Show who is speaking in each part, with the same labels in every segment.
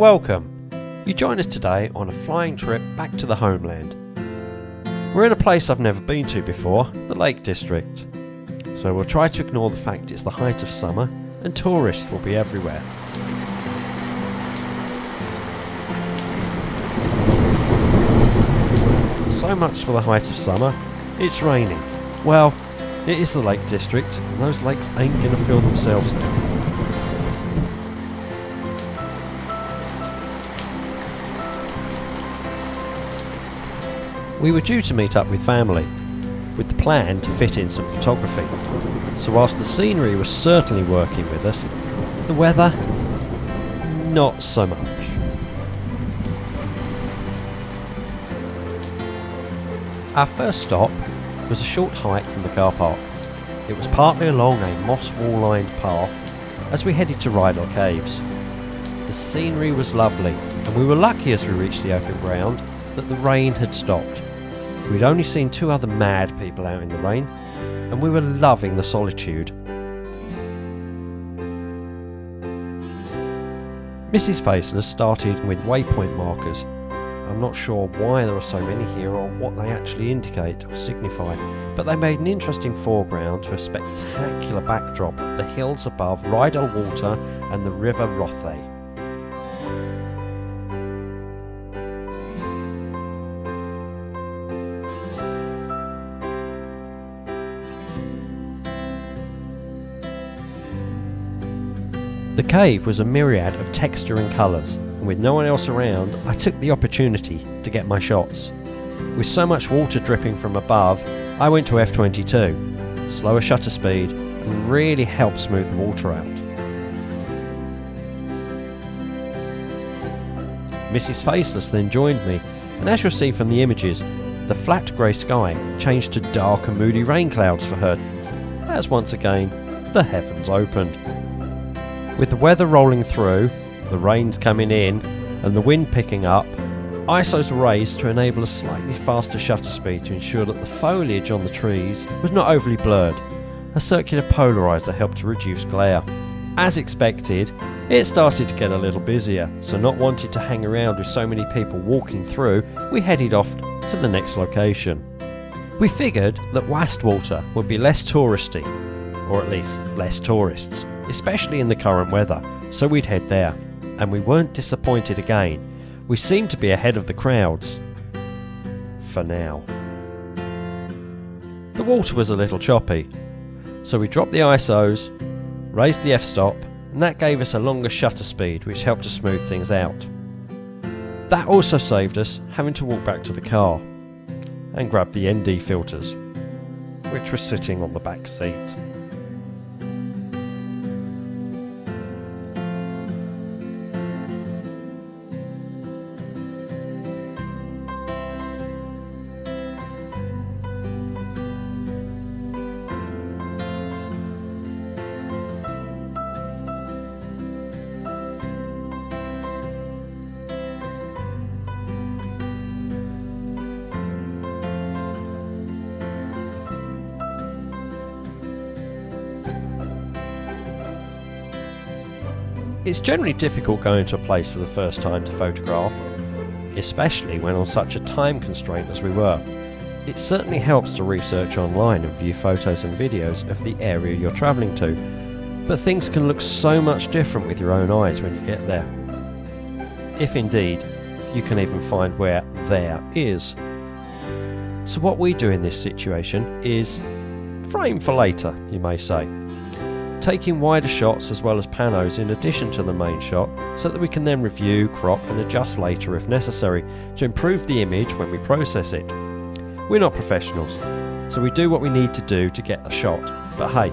Speaker 1: Welcome! You join us today on a flying trip back to the homeland. We're in a place I've never been to before, the Lake District. So we'll try to ignore the fact it's the height of summer and tourists will be everywhere. So much for the height of summer, it's raining. Well, it is the Lake District and those lakes ain't going to fill themselves now. We were due to meet up with family, with the plan to fit in some photography. So whilst the scenery was certainly working with us, the weather, not so much. Our first stop was a short hike from the car park. It was partly along a moss wall-lined path as we headed to Rydal Caves. The scenery was lovely, and we were lucky as we reached the open ground that the rain had stopped. We'd only seen 2 other mad people out in the rain, and we were loving the solitude. Mrs. Faceless started with waypoint markers. I'm not sure why there are so many here or what they actually indicate or signify, but they made an interesting foreground to a spectacular backdrop of the hills above Rydal Water and the River Rothay. The cave was a myriad of texture and colours, and with no one else around, I took the opportunity to get my shots. With so much water dripping from above, I went to f22, slower shutter speed, and really helped smooth the water out. Mrs. Faceless then joined me, and as you'll see from the images, the flat grey sky changed to dark and moody rain clouds for her, as once again, the heavens opened. With the weather rolling through, the rains coming in, and the wind picking up, ISOs were raised to enable a slightly faster shutter speed to ensure that the foliage on the trees was not overly blurred. A circular polarizer helped to reduce glare. As expected, it started to get a little busier, so not wanting to hang around with so many people walking through, we headed off to the next location. We figured that Wastwater would be less touristy, or at least less tourists, especially in the current weather, so we'd head there. And we weren't disappointed again. We seemed to be ahead of the crowds. For now. The water was a little choppy, so we dropped the ISOs, raised the f-stop, and that gave us a longer shutter speed which helped to smooth things out. That also saved us having to walk back to the car and grab the ND filters, which were sitting on the back seat. It's generally difficult going to a place for the first time to photograph, especially when on such a time constraint as we were. It certainly helps to research online and view photos and videos of the area you're travelling to, but things can look so much different with your own eyes when you get there. If indeed, you can even find where there is. So what we do in this situation is frame for later, you may say. Taking wider shots as well as panos in addition to the main shot so that we can then review, crop and adjust later if necessary to improve the image when we process it. We're not professionals, so we do what we need to do to get the shot, but hey,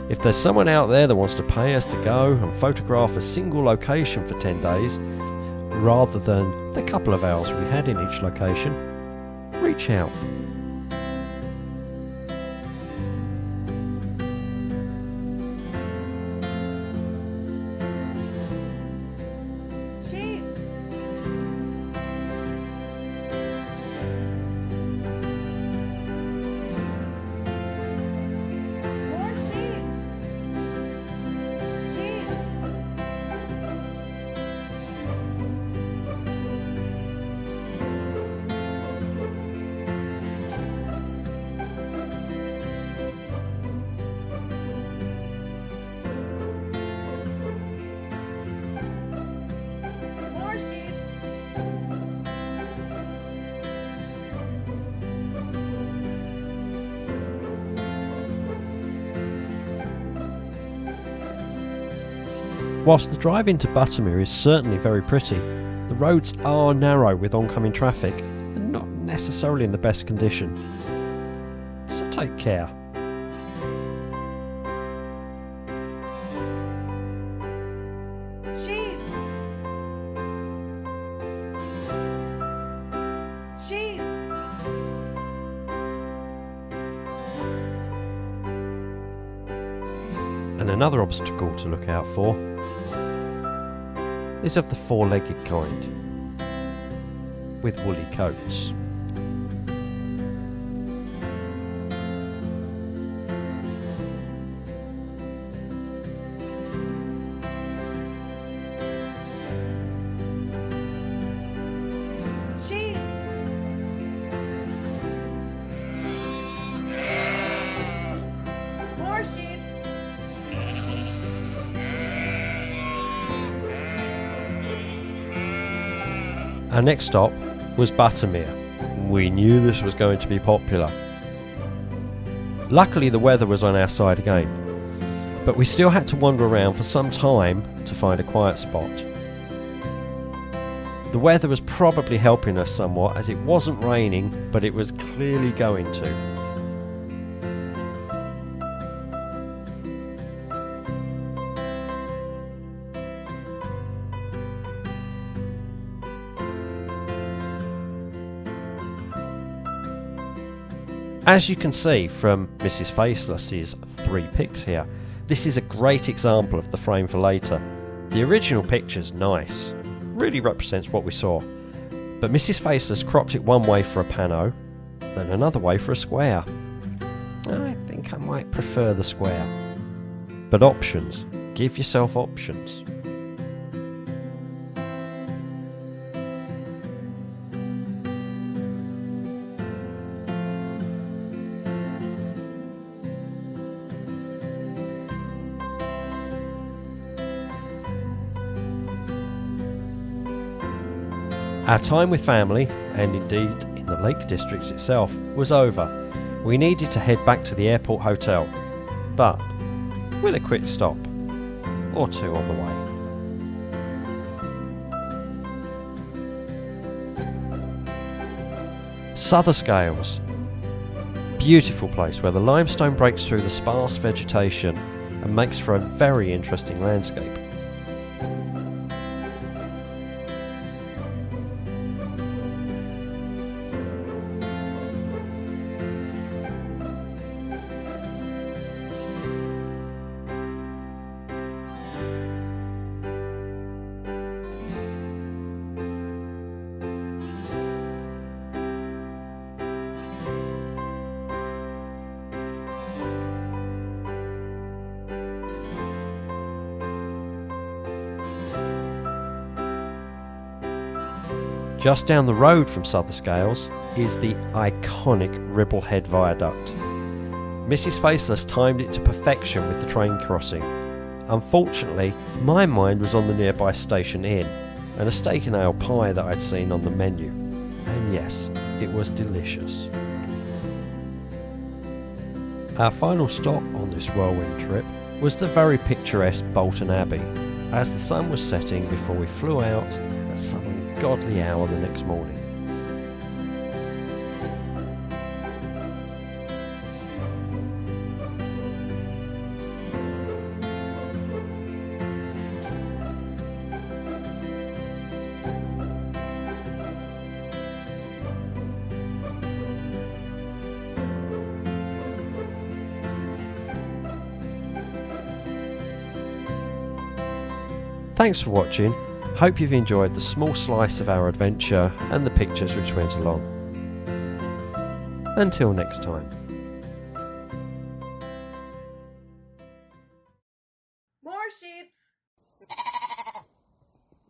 Speaker 1: if there's someone out there that wants to pay us to go and photograph a single location for 10 days rather than the couple of hours we had in each location, reach out. Whilst the drive into Buttermere is certainly very pretty, the roads are narrow with oncoming traffic and not necessarily in the best condition. So take care. And another obstacle to look out for is of the four-legged kind, with woolly coats. Our next stop was Buttermere. We knew this was going to be popular. Luckily the weather was on our side again, but we still had to wander around for some time to find a quiet spot. The weather was probably helping us somewhat as it wasn't raining, but it was clearly going to. As you can see from Mrs. Faceless's 3 pics here, this is a great example of the frame for later. The original picture's nice, really represents what we saw, but Mrs. Faceless cropped it one way for a pano, then another way for a square. I think I might prefer the square. But options, give yourself options. Our time with family, and indeed in the Lake District itself, was over. We needed to head back to the airport hotel, but with a quick stop, or two on the way. Southerscales. Beautiful place where the limestone breaks through the sparse vegetation and makes for a very interesting landscape. Just down the road from Southerscales is the iconic Ribblehead Viaduct. Mrs. Faceless timed it to perfection with the train crossing. Unfortunately, my mind was on the nearby Station Inn and a steak and ale pie that I'd seen on the menu. And yes, it was delicious. Our final stop on this whirlwind trip was the very picturesque Bolton Abbey, as the sun was setting before we flew out at some ungodly hour the next morning. Thanks for watching. Hope you've enjoyed the small slice of our adventure and the pictures which went along. Until next time.